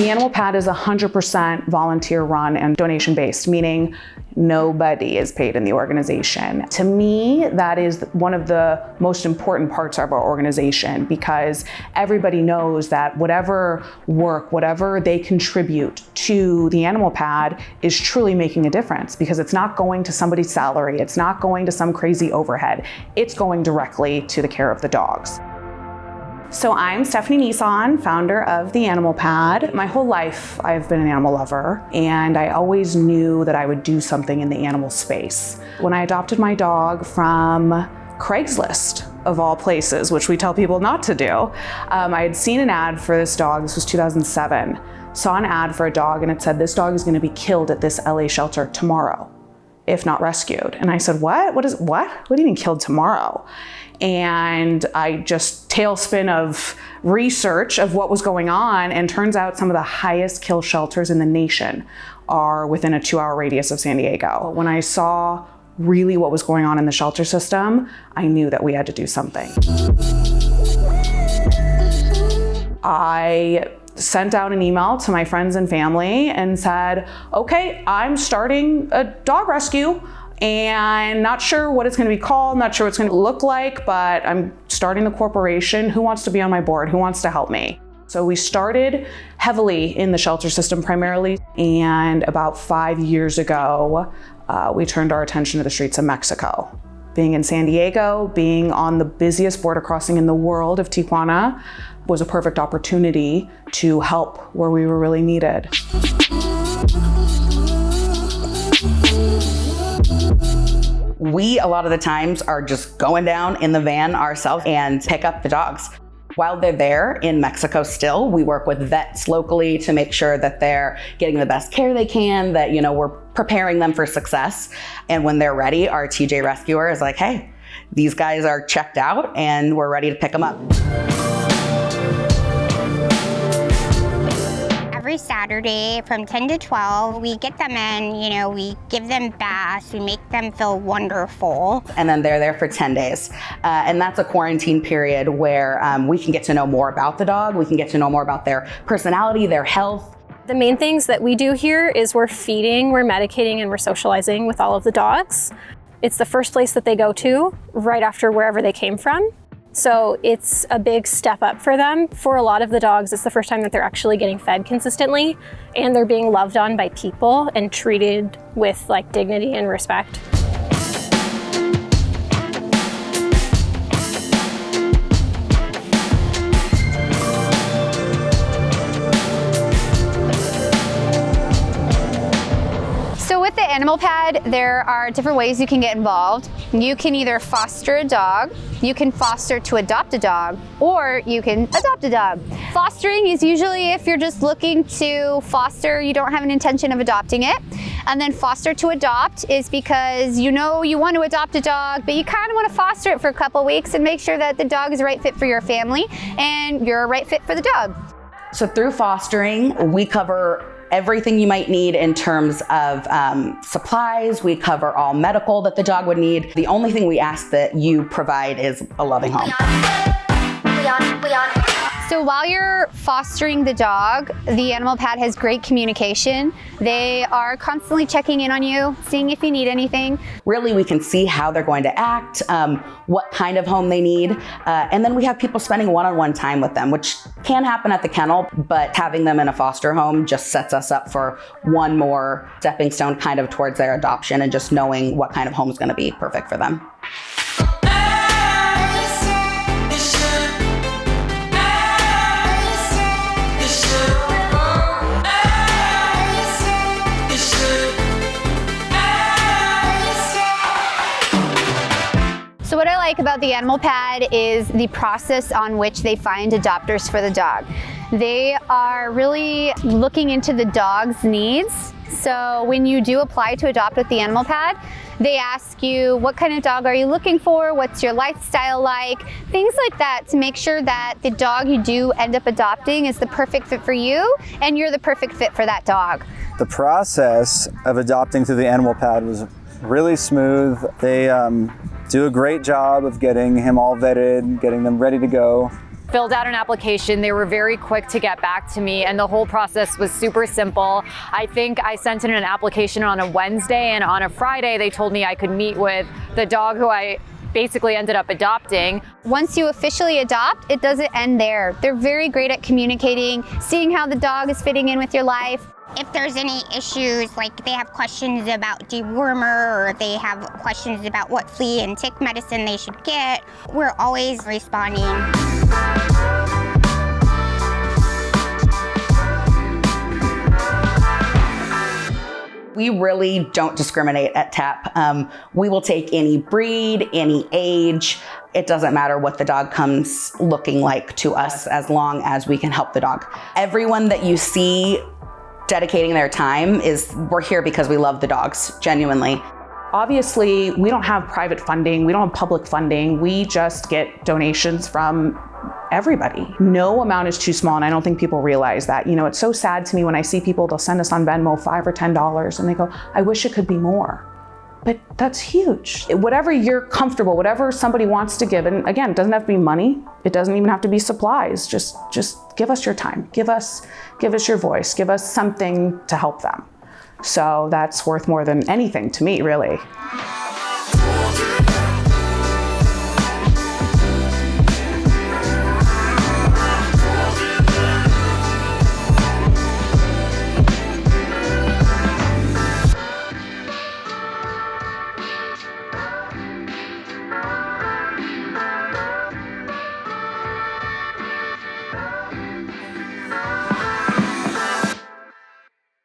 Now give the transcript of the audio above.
The Animal Pad is 100% volunteer run and donation based, meaning nobody is paid in the organization. To me, that is one of the most important parts of our organization, because everybody knows that whatever work, whatever they contribute to the Animal Pad is truly making a difference, because it's not going to somebody's salary, it's not going to some crazy overhead, it's going directly to the care of the dogs. So I'm Stephanie Nissan, founder of the Animal Pad. My whole life I've been an animal lover, and I always knew that I would do something in the animal space. When I adopted my dog from Craigslist, of all places, which we tell people not to do, I had seen an ad for this dog. This was 2007. Saw an ad for a dog and it said, this dog is going to be killed at this LA shelter tomorrow, if not rescued. And I said, what? What do you mean killed tomorrow? And I just tailspin of research of what was going on, and turns out some of the highest kill shelters in the nation are within a 2-hour radius of San Diego. When I saw really what was going on in the shelter system, I knew that we had to do something. I sent out an email to my friends and family and said, okay, I'm starting a dog rescue. And not sure what it's going to be called, not sure what it's going to look like, but I'm starting the corporation. Who wants to be on my board? Who wants to help me? So we started heavily in the shelter system primarily, and about 5 years ago, we turned our attention to the streets of Mexico. Being in San Diego, being on the busiest border crossing in the world of Tijuana, was a perfect opportunity to help where we were really needed. We, a lot of the times, are just going down in the van ourselves and pick up the dogs. While they're there in Mexico still, we work with vets locally to make sure that they're getting the best care they can, that, we're preparing them for success. And when they're ready, our TJ rescuer is like, hey, these guys are checked out and we're ready to pick them up. Every Saturday from 10 to 12, we get them in, we give them baths, we make them feel wonderful. And then they're there for 10 days. And that's a quarantine period where we can get to know more about the dog, we can get to know more about their personality, their health. The main things that we do here is we're feeding, we're medicating, and we're socializing with all of the dogs. It's the first place that they go to right after wherever they came from. So it's a big step up for them. For a lot of the dogs, it's the first time that they're actually getting fed consistently, and they're being loved on by people and treated with dignity and respect. So with the Animal Pad, there are different ways you can get involved. You can either foster a dog, you can foster to adopt a dog, or you can adopt a dog. Fostering is usually if you're just looking to foster, you don't have an intention of adopting it. And then foster to adopt is because you want to adopt a dog, but you kind of want to foster it for a couple weeks and make sure that the dog is a right fit for your family and you're a right fit for the dog. So through fostering, we cover everything you might need in terms of supplies. We cover all medical that the dog would need. The only thing we ask that you provide is a loving home. So while you're fostering the dog, the Animal Pad has great communication. They are constantly checking in on you, seeing if you need anything. Really, we can see how they're going to act, what kind of home they need, and then we have people spending one-on-one time with them, which can happen at the kennel, but having them in a foster home just sets us up for one more stepping stone kind of towards their adoption, and just knowing what kind of home is going to be perfect for them. So what I like about the Animal Pad is the process on which they find adopters for the dog. They are really looking into the dog's needs. So when you do apply to adopt with the Animal Pad, they ask you, what kind of dog are you looking for? What's your lifestyle like? Things like that to make sure that the dog you do end up adopting is the perfect fit for you and you're the perfect fit for that dog. The process of adopting through the Animal Pad was really smooth. They do a great job of getting him all vetted, getting them ready to go. If filled out an application. They were very quick to get back to me, and the whole process was super simple. I think I sent in an application on a Wednesday, and on a Friday they told me I could meet with the dog who I basically ended up adopting. Once you officially adopt, it doesn't end there. They're very great at communicating, seeing how the dog is fitting in with your life. If there's any issues, like they have questions about dewormer, or they have questions about what flea and tick medicine they should get, we're always responding. We really don't discriminate at TAP. We will take any breed, any age. It doesn't matter what the dog comes looking like to us, as long as we can help the dog. Everyone that you see dedicating their time we're here because we love the dogs, genuinely. Obviously, we don't have private funding, we don't have public funding, we just get donations from everybody. No amount is too small, and I don't think people realize that. You know, it's so sad to me when I see people, they'll send us on Venmo $5 or $10, and they go, I wish it could be more. But that's huge. Whatever you're comfortable, whatever somebody wants to give, and again, it doesn't have to be money, it doesn't even have to be supplies, just give us your time, give us your voice, give us something to help them. So that's worth more than anything to me, really.